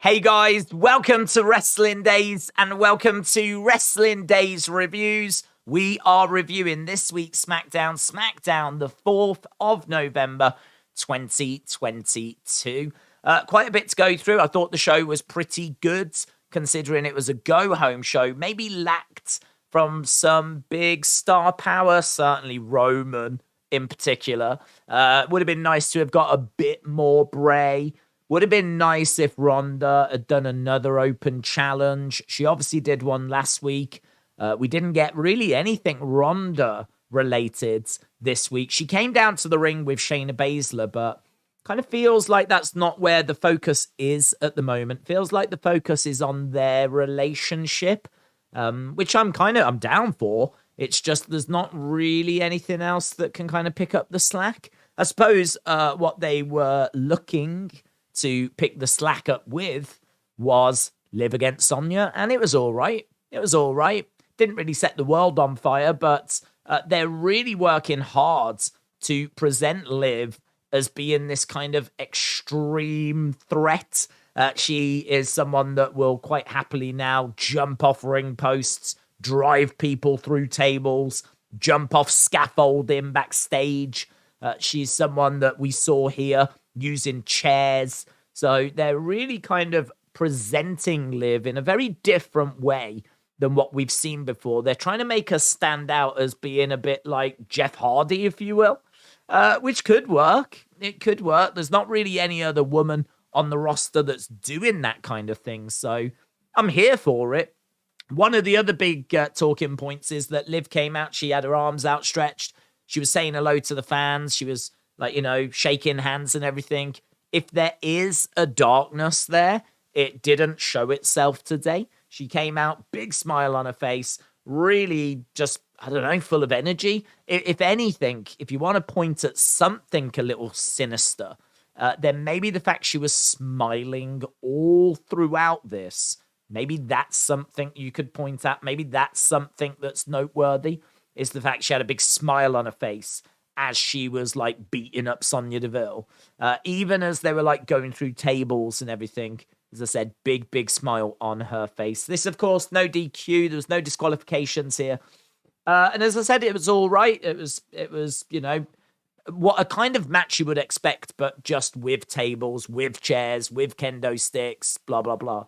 Hey guys, welcome to Wrestling Daze and welcome to Wrestling Daze Reviews. We are reviewing this week's Smackdown the 4th of November, 2022. Quite a bit to go through. I thought the show was pretty good, considering it was a go-home show. Maybe lacked from some big star power, certainly Roman in particular. Would have been nice to have got a bit more Bray. Would have been nice if Ronda had done another open challenge. She obviously did one last week. We didn't get really anything Ronda related this week. She came down to the ring with Shayna Baszler, but kind of feels like that's not where the focus is at the moment. Feels like the focus is on their relationship, which I'm down for. It's just there's not really anything else that can kind of pick up the slack. I suppose what they were looking to pick the slack up with was Liv against Sonya, and it was all right. It was all right. Didn't really set the world on fire, but they're really working hard to present Liv as being this kind of extreme threat. She is someone that will quite happily now jump off ring posts, drive people through tables, jump off scaffolding backstage. She's someone that we saw here using chairs. So they're really kind of presenting Liv in a very different way than what we've seen before. They're trying to make her stand out as being a bit like Jeff Hardy, if you will, which could work. It could work. There's not really any other woman on the roster that's doing that kind of thing. So I'm here for it. One of the other big talking points is that Liv came out. She had her arms outstretched. She was saying hello to the fans. She was shaking hands and everything. If there is a darkness there, it didn't show itself today. She came out, big smile on her face, really just, full of energy. If anything, if you want to point at something a little sinister, then maybe the fact she was smiling all throughout this, maybe that's something you could point at. Maybe that's something that's noteworthy, is the fact she had a big smile on her face as she was beating up Sonya Deville. Even as they were going through tables and everything, as I said, big smile on her face. This, of course, no DQ. There was no disqualifications here. And as I said, it was all right. It was, what a kind of match you would expect, but just with tables, with chairs, with kendo sticks, blah, blah, blah.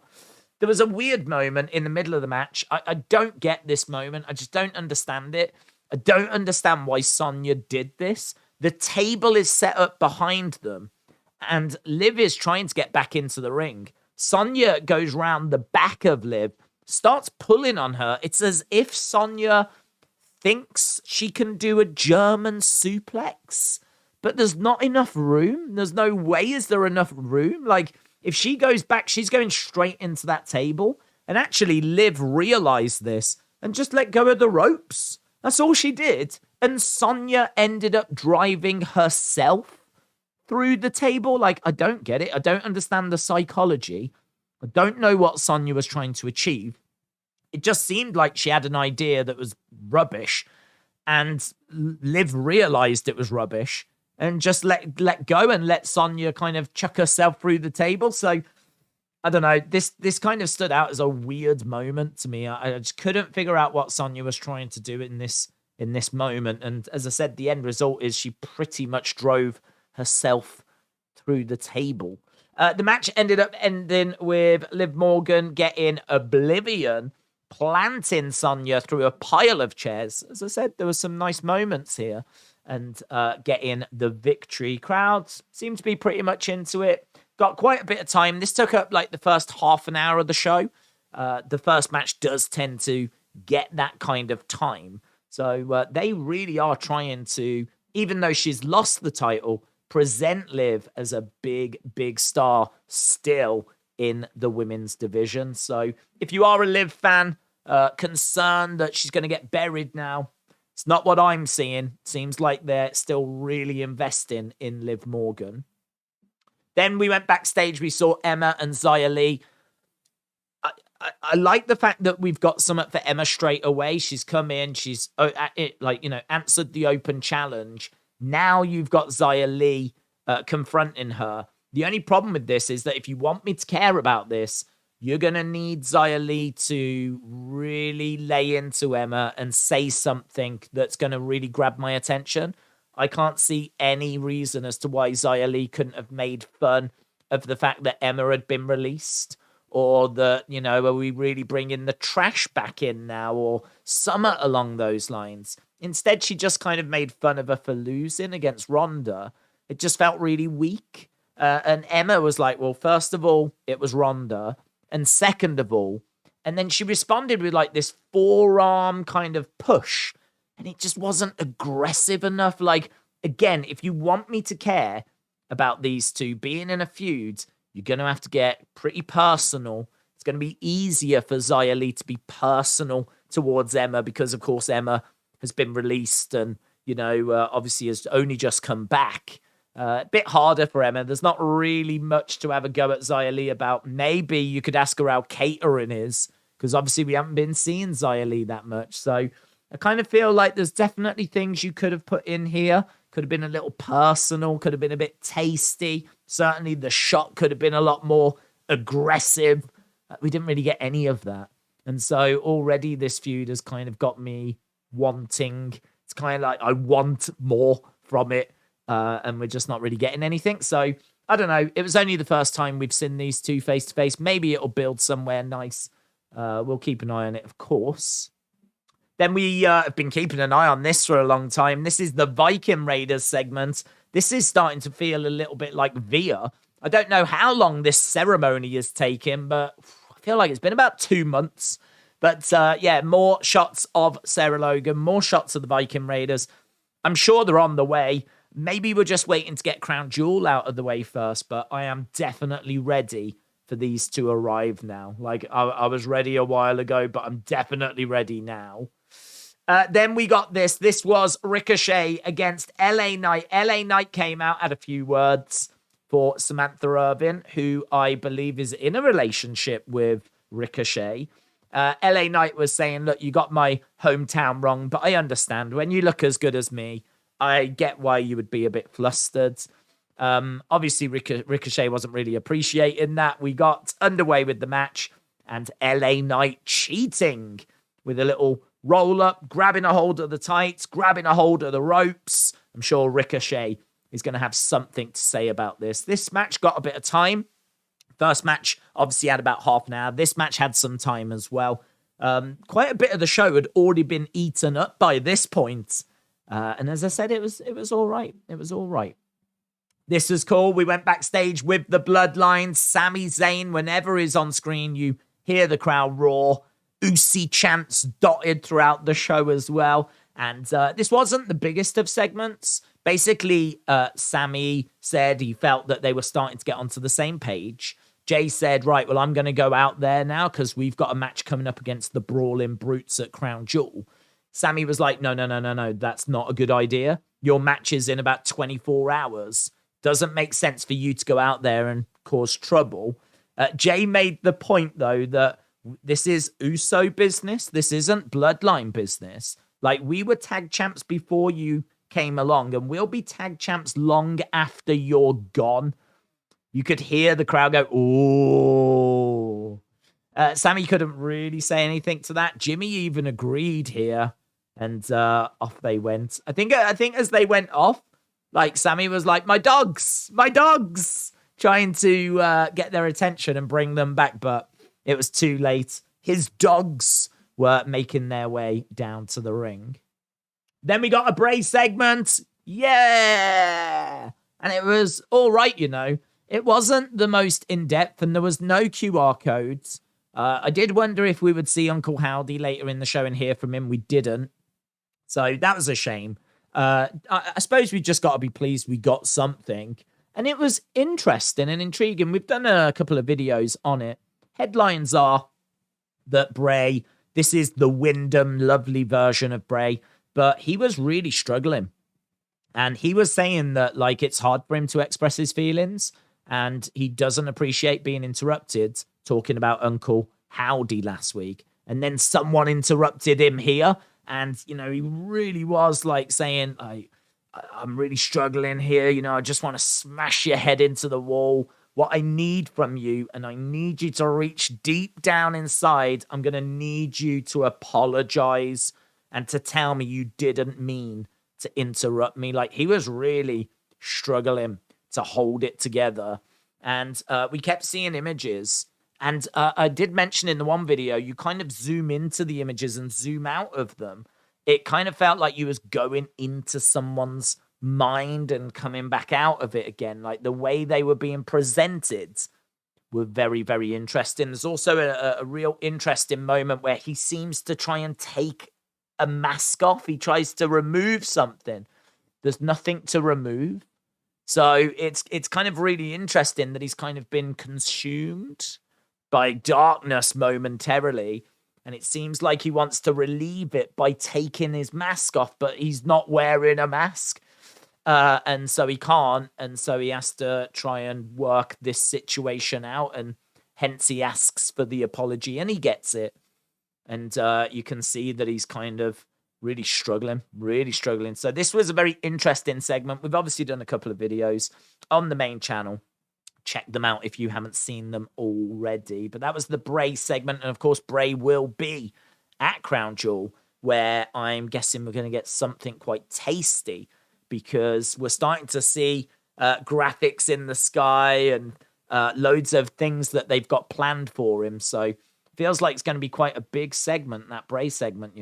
There was a weird moment in the middle of the match. I don't get this moment. I just don't understand it. I don't understand why Sonya did this. The table is set up behind them, and Liv is trying to get back into the ring. Sonya goes round the back of Liv, starts pulling on her. It's as if Sonya thinks she can do a German suplex, but there's not enough room. There's no way is there enough room. If she goes back, she's going straight into that table. And actually, Liv realized this and just let go of the ropes. That's all she did. And Sonya ended up driving herself through the table. I don't get it. I don't understand the psychology. I don't know what Sonya was trying to achieve. It just seemed like she had an idea that was rubbish. And Liv realized it was rubbish and just let go and let Sonya kind of chuck herself through the table. So, I don't know. This kind of stood out as a weird moment to me. I just couldn't figure out what Sonya was trying to do in this moment. And as I said, the end result is she pretty much drove herself through the table. The match ended up ending with Liv Morgan getting Oblivion, planting Sonya through a pile of chairs. As I said, there were some nice moments here. And getting the victory. Crowds seemed to be pretty much into it. Got quite a bit of time. This took up the first half an hour of the show. The first match does tend to get that kind of time. So they really are trying to, even though she's lost the title, present Liv as a big star still in the women's division. So if you are a Liv fan, concerned that she's going to get buried now, it's not what I'm seeing. Seems like they're still really investing in Liv Morgan. Then we went backstage. We saw Emma and Xia Li. I like the fact that we've got something for Emma straight away. She's come in. She's answered the open challenge. Now you've got Xia Li confronting her. The only problem with this is that if you want me to care about this, you're going to need Xia Li to really lay into Emma and say something that's going to really grab my attention. I can't see any reason as to why Xia Li couldn't have made fun of the fact that Emma had been released, or that, are we really bringing the trash back in now, or something along those lines. Instead, she just kind of made fun of her for losing against Ronda. It just felt really weak. And Emma was like, well, first of all, it was Ronda. And second of all, and then she responded with like this forearm kind of push. And it just wasn't aggressive enough. Like, again, if you want me to care about these two being in a feud, you're going to have to get pretty personal. It's going to be easier for Xia Li to be personal towards Emma because, of course, Emma has been released and, obviously has only just come back. A bit harder for Emma. There's not really much to have a go at Xia Li about. Maybe you could ask her how catering is, because obviously we haven't been seeing Xia Li that much. So I kind of feel like there's definitely things you could have put in here. Could have been a little personal, could have been a bit tasty. Certainly the shot could have been a lot more aggressive. We didn't really get any of that. And so already this feud has kind of got me wanting. It's kind of like I want more from it. And we're just not really getting anything. So, I don't know. It was only the first time we've seen these two face-to-face. Maybe it'll build somewhere nice. We'll keep an eye on it, of course. Then we have been keeping an eye on this for a long time. This is the Viking Raiders segment. This is starting to feel a little bit like Via. I don't know how long this ceremony is taking, but I feel like it's been about 2 months. But, more shots of Sarah Logan, more shots of the Viking Raiders. I'm sure they're on the way. Maybe we're just waiting to get Crown Jewel out of the way first, but I am definitely ready for these to arrive now. Like, I was ready a while ago, but I'm definitely ready now. Then we got this. This was Ricochet against LA Knight. LA Knight came out, had a few words for Samantha Irvin, who I believe is in a relationship with Ricochet. LA Knight was saying, look, you got my hometown wrong, but I understand. When you look as good as me, I get why you would be a bit flustered. Obviously, Ricochet wasn't really appreciating that. We got underway with the match, and LA Knight cheating with a little roll-up, grabbing a hold of the tights, grabbing a hold of the ropes. I'm sure Ricochet is going to have something to say about this. This match got a bit of time. First match obviously had about half an hour. This match had some time as well. Quite a bit of the show had already been eaten up by this point. And as I said, it was all right. It was all right. This was cool. We went backstage with the Bloodline. Sami Zayn, whenever he's on screen, you hear the crowd roar. Usi chants dotted throughout the show as well. And this wasn't the biggest of segments. Basically, Sami said he felt that they were starting to get onto the same page. Jey said, right, well, I'm going to go out there now because we've got a match coming up against the Brawling Brutes at Crown Jewel. Jey was like, no, that's not a good idea. Your match is in about 24 hours. Doesn't make sense for you to go out there and cause trouble. Jey made the point, though, that this is Uso business. This isn't Bloodline business. Like, we were tag champs before you came along, and we'll be tag champs long after you're gone. You could hear the crowd go, ooh. Sami couldn't really say anything to that. Jimmy even agreed here. And off they went. I think as they went off, like, Sami was like, my dogs, trying to get their attention and bring them back, but it was too late. His dogs were making their way down to the ring. Then we got a Bray segment. Yeah! And it was all right, It wasn't the most in-depth, and there was no QR codes. I did wonder if we would see Uncle Howdy later in the show and hear from him. We didn't. So that was a shame. I suppose we just got to be pleased we got something. And it was interesting and intriguing. We've done a couple of videos on it. Headlines are that Bray, this is the Wyndham lovely version of Bray, but he was really struggling. And he was saying that, like, it's hard for him to express his feelings, and he doesn't appreciate being interrupted talking about Uncle Howdy last week. And then someone interrupted him here. And, he really was like saying, I'm really struggling here. I just want to smash your head into the wall. What I need from you, and I need you to reach deep down inside, I'm going to need you to apologize and to tell me you didn't mean to interrupt me. Like, he was really struggling to hold it together. And we kept seeing images. And I did mention in the one video, you kind of zoom into the images and zoom out of them. It kind of felt like you was going into someone's mind and coming back out of it again. Like, the way they were being presented were very, very interesting. There's also a real interesting moment where he seems to try and take a mask off. He tries to remove something. There's nothing to remove. So it's kind of really interesting that he's kind of been consumed by darkness momentarily. And it seems like he wants to relieve it by taking his mask off, but he's not wearing a mask. And so he can't. And so he has to try and work this situation out. And hence he asks for the apology and he gets it. And you can see that he's kind of really struggling. So this was a very interesting segment. We've obviously done a couple of videos on the main channel. Check them out if you haven't seen them already. But that was the Bray segment. And of course, Bray will be at Crown Jewel, where I'm guessing we're going to get something quite tasty, because we're starting to see graphics in the sky and loads of things that they've got planned for him. So it feels like it's going to be quite a big segment, that Bray segment,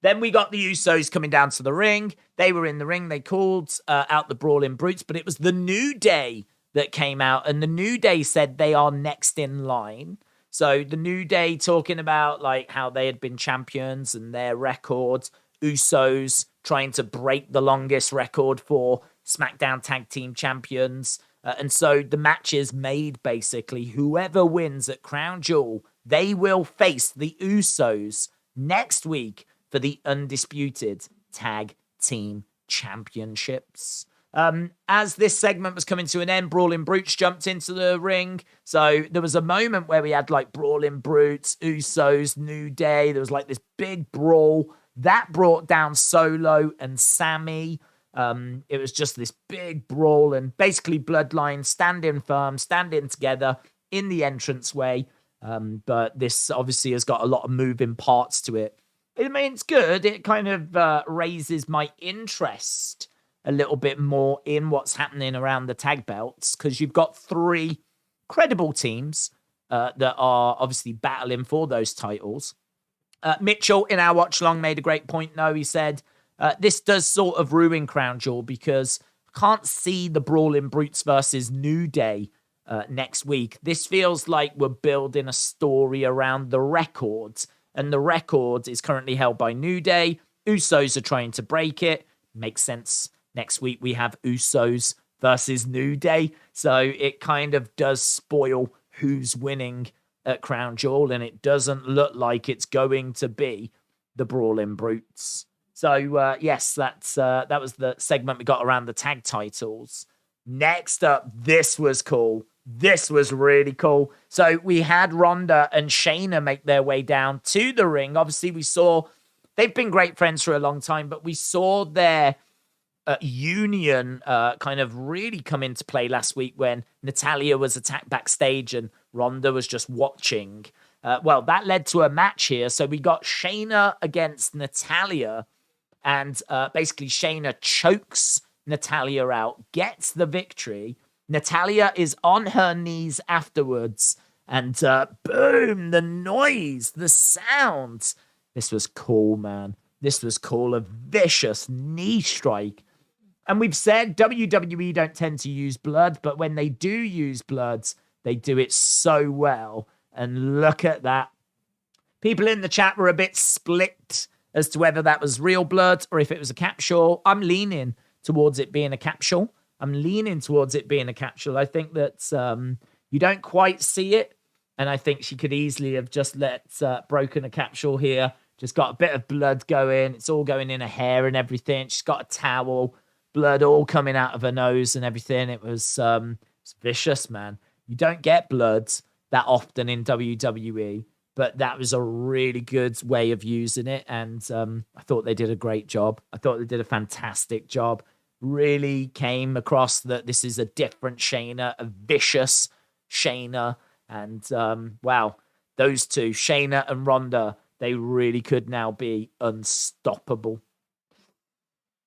Then we got the Usos coming down to the ring. They were in the ring. They called out the Brawling Brutes, but it was the New Day that came out, and the New Day said they are next in line. So the New Day talking about like how they had been champions and their records. Usos trying to break the longest record for SmackDown Tag Team Champions. And so the match is made, basically. Whoever wins at Crown Jewel, they will face the Usos next week for the Undisputed Tag Team Championships. As this segment was coming to an end, Brawling Brutes jumped into the ring. So there was a moment where we had like Brawling Brutes, Usos, New Day. There was like this big brawl that brought down Solo and Sami. It was just this big brawl, and basically Bloodline standing firm, standing together in the entranceway. But this obviously has got a lot of moving parts to it. I mean, it's good. It kind of raises my interest a little bit more in what's happening around the tag belts, because you've got three credible teams that are obviously battling for those titles. Mitchell in our watch long made a great point. No, he said, this does sort of ruin Crown Jewel, because I can't see the Brawling Brutes versus New Day next week. This feels like we're building a story around the records, and the record is currently held by New Day. Usos are trying to break it. Makes sense. Next week we have Usos versus New Day. So it kind of does spoil who's winning at Crown Jewel, and it doesn't look like it's going to be the Brawling Brutes. So yes, that was the segment we got around the tag titles. Next up, this was cool. This was really cool. So we had Ronda and Shayna make their way down to the ring. Obviously, we saw they've been great friends for a long time, but we saw their union kind of really come into play last week when Natalya was attacked backstage and Ronda was just watching. Well, that led to a match here. So we got Shayna against Natalya, and basically Shayna chokes Natalya out, gets the victory. Natalya is on her knees afterwards, and boom, the noise, the sound. This was cool, man. This was cool. A vicious knee strike. And we've said WWE don't tend to use blood, but when they do use blood, they do it so well. And look at that. People in the chat were a bit split as to whether that was real blood or if it was a capsule. I'm leaning towards it being a capsule. I think that you don't quite see it. And I think she could easily have just broken a capsule here. Just got a bit of blood going. It's all going in her hair and everything. She's got a towel. Blood all coming out of her nose and everything. It was vicious, man. You don't get blood that often in WWE. but that was a really good way of using it. And I thought they did a great job. I thought they did a fantastic job. Really came across that this is a different Shayna, a vicious Shayna. And wow, those two, Shayna and Ronda, they really could now be unstoppable.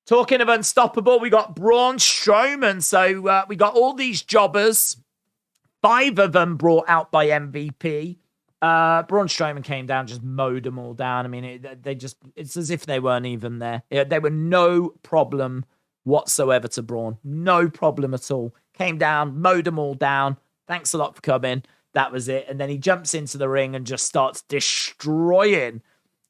Talking of unstoppable, we got Braun Strowman. So we got all these jobbers, 5 of them brought out by MVP. Braun Strowman came down, just mowed them all down. I mean, it's as if they weren't even there. They were no problem whatsoever to Braun. No problem at all. Came down, mowed them all down. Thanks a lot for coming. That was it. And then he jumps into the ring and just starts destroying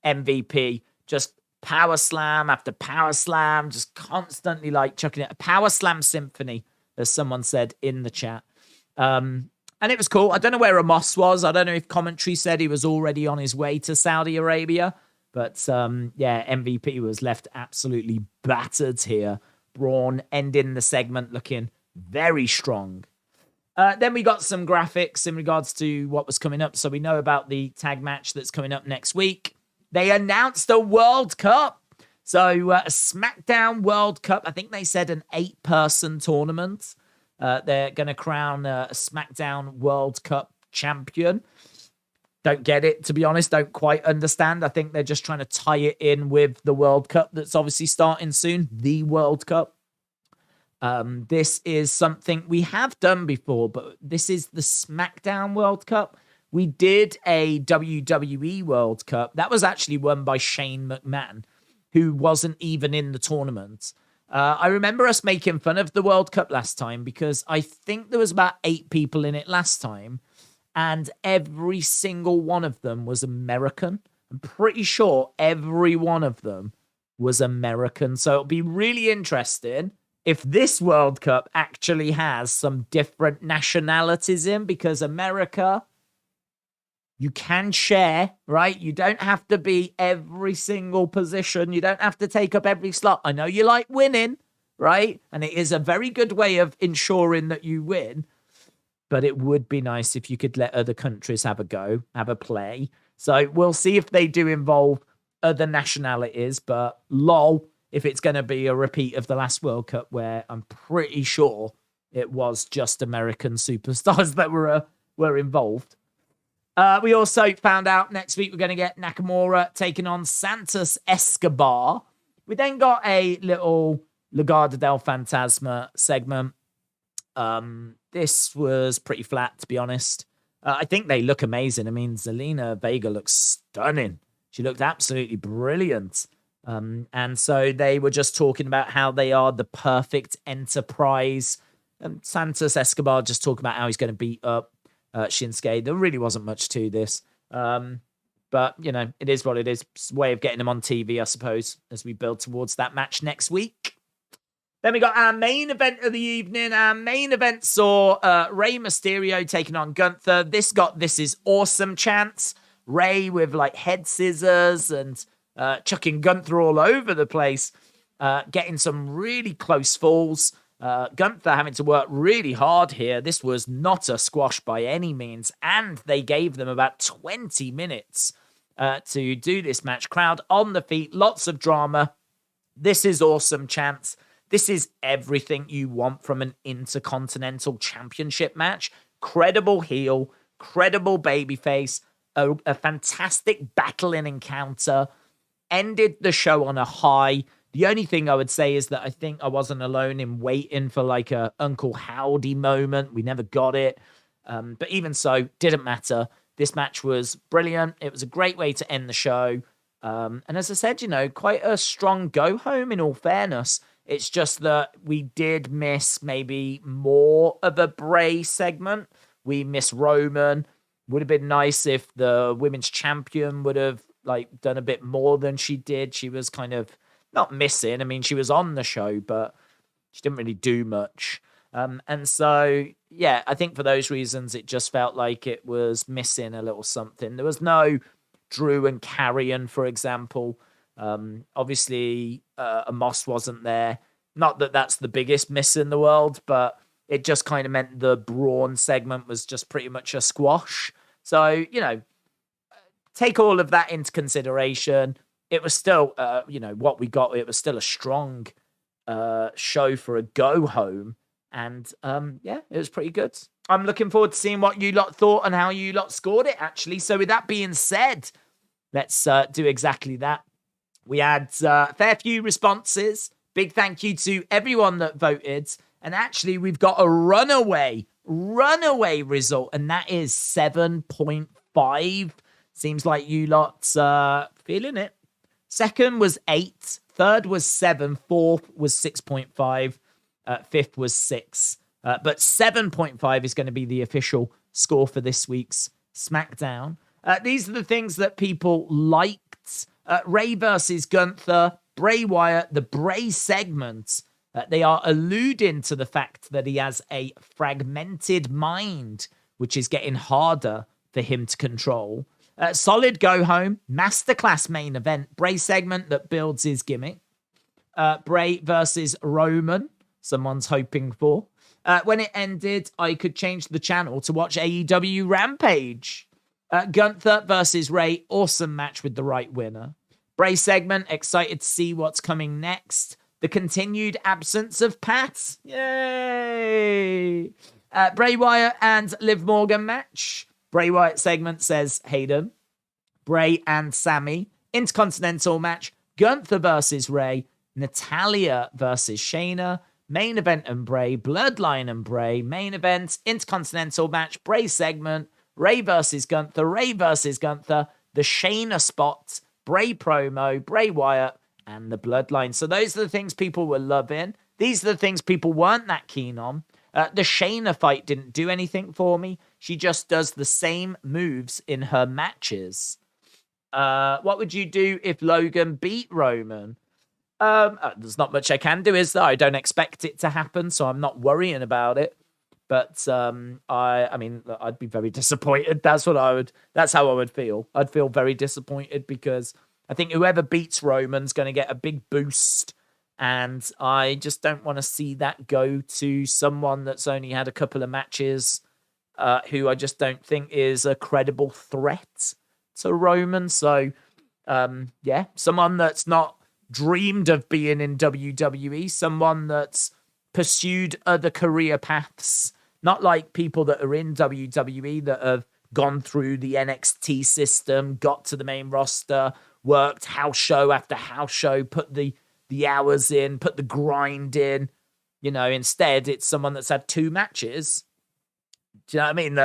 MVP. Just power slam after power slam, just constantly like chucking it. A power slam symphony, as someone said in the chat. And it was cool. I don't know where Amos was. I don't know if commentary said he was already on his way to Saudi Arabia. But MVP was left absolutely battered here. Braun ending the segment looking very strong. Then we got some graphics in regards to what was coming up. So we know about the tag match that's coming up next week. They announced a World Cup. So a SmackDown World Cup. I think they said an 8-person tournament. They're going to crown a SmackDown World Cup champion. Don't get it, to be honest. Don't quite understand. I think they're just trying to tie it in with the World Cup that's obviously starting soon. The World Cup. This is something we have done before, but this is the SmackDown World Cup. We did a WWE World Cup. That was actually won by Shane McMahon, who wasn't even in the tournament. I remember us making fun of the World Cup last time because I think there was about 8 people in it last time, and every single one of them was American. I'm pretty sure every one of them was American. So it'll be really interesting if this World Cup actually has some different nationalities in, because America, you can share, right? You don't have to be every single position. You don't have to take up every slot. I know you like winning, right? And it is a very good way of ensuring that you win. But it would be nice if you could let other countries have a go, have a play. So we'll see if they do involve other nationalities. But lol, if it's going to be a repeat of the last World Cup, where I'm pretty sure it was just American superstars that were involved. We also found out next week we're going to get Nakamura taking on Santos Escobar. We then got a little Legado del Fantasma segment. This was pretty flat, to be honest. I think they look amazing. I mean, Zelina Vega looks stunning. She looked absolutely brilliant. And so they were just talking about how they are the perfect enterprise. Santos Escobar just talking about how he's going to beat up Shinsuke. There really wasn't much to this. But, you know, it is what it is. It's a way of getting him on TV, I suppose, as we build towards that match next week. Then we got our main event of the evening. Our main event saw Rey Mysterio taking on Gunther. This got "This is awesome" chants. Rey with like head scissors and chucking Gunther all over the place. Getting some really close falls. Gunther having to work really hard here. This was not a squash by any means. And they gave them about 20 minutes to do this match. Crowd on the feet. Lots of drama. This is awesome chants. This is everything you want from an Intercontinental Championship match. Credible heel, credible babyface, a fantastic battling encounter. Ended the show on a high. The only thing I would say is that I think I wasn't alone in waiting for like a Uncle Howdy moment. We never got it. But even so, didn't matter. This match was brilliant. It was a great way to end the show. And as I said, you know, quite a strong go home in all fairness. It's just that we did miss maybe more of a Bray segment. We miss Roman. Would have been nice if the women's champion would have like done a bit more than she did. She was kind of not missing. I mean, she was on the show, but she didn't really do much. And so, yeah, I think for those reasons, it just felt like it was missing a little something. There was no Drew and Carrion, for example. Obviously, Amos wasn't there. Not that that's the biggest miss in the world, but it just kind of meant the Braun segment was just pretty much a squash. So, you know, take all of that into consideration. It was still, what we got. It was still a strong show for a go home. And it was pretty good. I'm looking forward to seeing what you lot thought and how you lot scored it, actually. So with that being said, let's do exactly that. We had a fair few responses. Big thank you to everyone that voted. And actually, we've got a runaway result, and that is 7.5. Seems like you lot feeling it. Second was 8. Third was 7. Fourth was 6.5. Fifth was 6. But 7.5 is going to be the official score for this week's SmackDown. These are the things that people liked. Rey versus Gunther, Bray Wyatt, the Bray segment. They are alluding to the fact that he has a fragmented mind, which is getting harder for him to control. Solid go-home, masterclass main event, Bray segment that builds his gimmick. Bray versus Roman, someone's hoping for. When it ended, I could change the channel to watch AEW Rampage. Gunther versus Rey, awesome match with the right winner. Bray segment, excited to see what's coming next. The continued absence of Pat. Yay! Bray Wyatt and Liv Morgan match. Bray Wyatt segment says Hayden. Bray and Sami. Intercontinental match. Gunther versus Rey. Natalya versus Shayna. Main event and Bray. Bloodline and Bray. Main event. Intercontinental match. Bray segment. Rey versus Gunther. Rey versus Gunther. The Shayna spot. Bray promo. Bray Wyatt. And the Bloodline. So those are the things people were loving. These are the things people weren't that keen on. The Shayna fight didn't do anything for me. She just does the same moves in her matches. What would you do if Logan beat Roman? There's not much I can do, is there? I don't expect it to happen, so I'm not worrying about it. But I'd be very disappointed. That's how I would feel. I'd feel very disappointed because I think whoever beats Roman's going to get a big boost. And I just don't want to see that go to someone that's only had a couple of matches, who I just don't think is a credible threat to Roman. So, someone that's not dreamed of being in WWE, someone that's pursued other career paths, not like people that are in WWE that have gone through the NXT system, got to the main roster, worked house show after house show, put the hours in, put the grind in. Instead, it's someone that's had 2 matches. Do you know what I mean?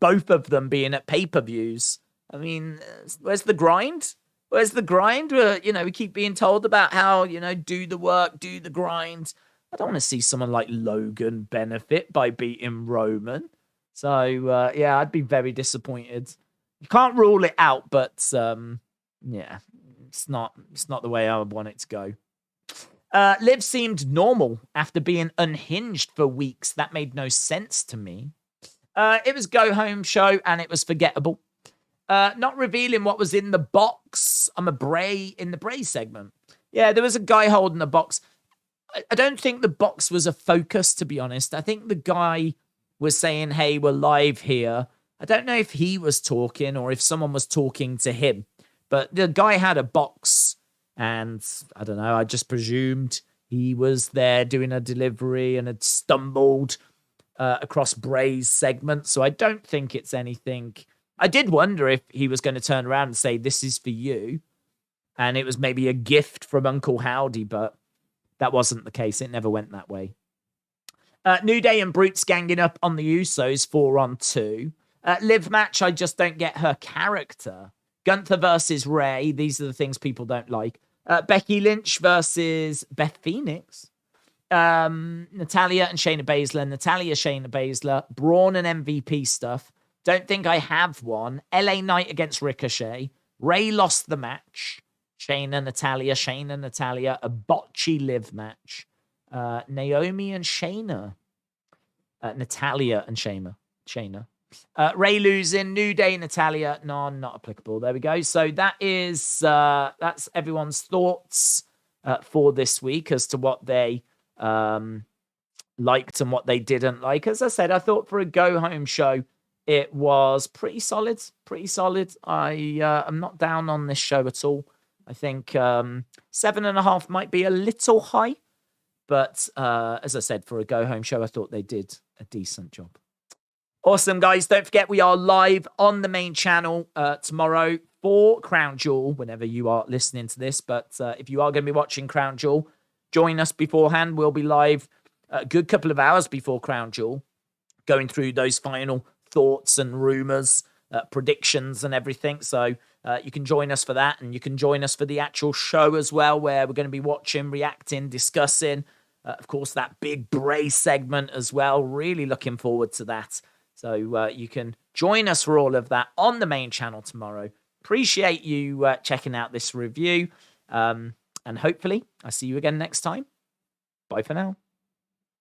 Both of them being at pay-per-views. I mean, where's the grind? Where's the grind? We keep being told about how, do the work, do the grind. I don't want to see someone like Logan benefit by beating Roman. So, I'd be very disappointed. You can't rule it out, but, it's not the way I would want it to go. Liv seemed normal after being unhinged for weeks. That made no sense to me. It was go home show and it was forgettable. Not revealing what was in the box. I'm a Bray in the Bray segment. Yeah, there was a guy holding a box. I don't think the box was a focus, to be honest. I think the guy was saying, hey, we're live here. I don't know if he was talking or if someone was talking to him. But the guy had a box. And I don't know, I just presumed he was there doing a delivery and had stumbled across Bray's segment. So I don't think it's anything. I did wonder if he was going to turn around and say, this is for you. And it was maybe a gift from Uncle Howdy, but that wasn't the case. It never went that way. New Day and Brutes ganging up on the Usos 4-on-2. Liv match, I just don't get her character. Gunther versus Rey. These are the things people don't like. Becky Lynch versus Beth Phoenix. Natalya and Shayna Baszler. Natalya, Shayna Baszler. Braun and MVP stuff. Don't think I have one. LA Knight against Ricochet. Rey lost the match. Shayna, Natalya. A botchy Liv match. Naomi and Shayna. Natalya and Shayna. Rey losing, New Day, Natalya, no, not applicable. There we go. So that is that's everyone's thoughts for this week as to what they liked and what they didn't like. As I said, I thought for a go home show, It was pretty solid, pretty solid. I'm not down on this show at all. I think 7.5 might be a little high, but as I said, for a go-home show, I thought they did a decent job. Awesome, guys. Don't forget, we are live on the main channel tomorrow for Crown Jewel, whenever you are listening to this. But if you are going to be watching Crown Jewel, join us beforehand. We'll be live a good couple of hours before Crown Jewel, going through those final thoughts and rumors, predictions and everything. So you can join us for that, and you can join us for the actual show as well, where we're going to be watching, reacting, discussing. Of course, that big Bray segment as well. Really looking forward to that. So you can join us for all of that on the main channel tomorrow. Appreciate you checking out this review. And hopefully, I'll see you again next time. Bye for now.